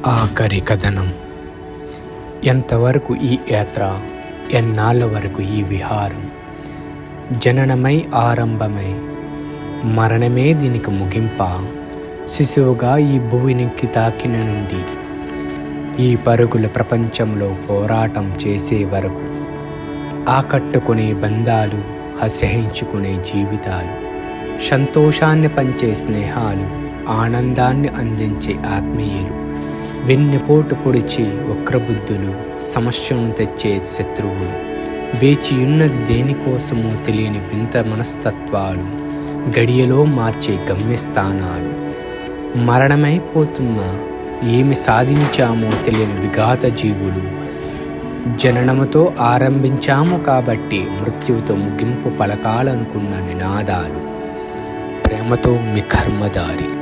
ఆఖరి కథనం. ఎంతవరకు ఈ యాత్ర, ఎన్నాళ్ళ వరకు ఈ విహారం? జననమై ఆరంభమై మరణమే దీనికి ముగింప. శిశువుగా ఈ భువినికి తాకిన నుండి ఈ పరుగుల ప్రపంచంలో పోరాటం చేసే వరకు ఆకట్టుకునే బంధాలు, అసహించుకునే జీవితాలు, సంతోషాన్ని పంచే స్నేహాలు, ఆనందాన్ని అందించే ఆత్మీయులు, వెన్నెపోటు పొడిచి వక్రబుద్ధులు, సమస్యను తెచ్చే శత్రువులు, వేచియున్నది దేనికోసమో తెలియని వింత మనస్తత్వాలు, గడియలో మార్చే గమ్యస్థానాలు, మరణమైపోతున్న ఏమి సాధించామో తెలియని విఘాత జీవులు, జననముతో ఆరంభించాము కాబట్టి మృత్యువుతో ముగింపు పలకాలనుకున్న నినాదాలు. ప్రేమతో మీ కర్మదారి.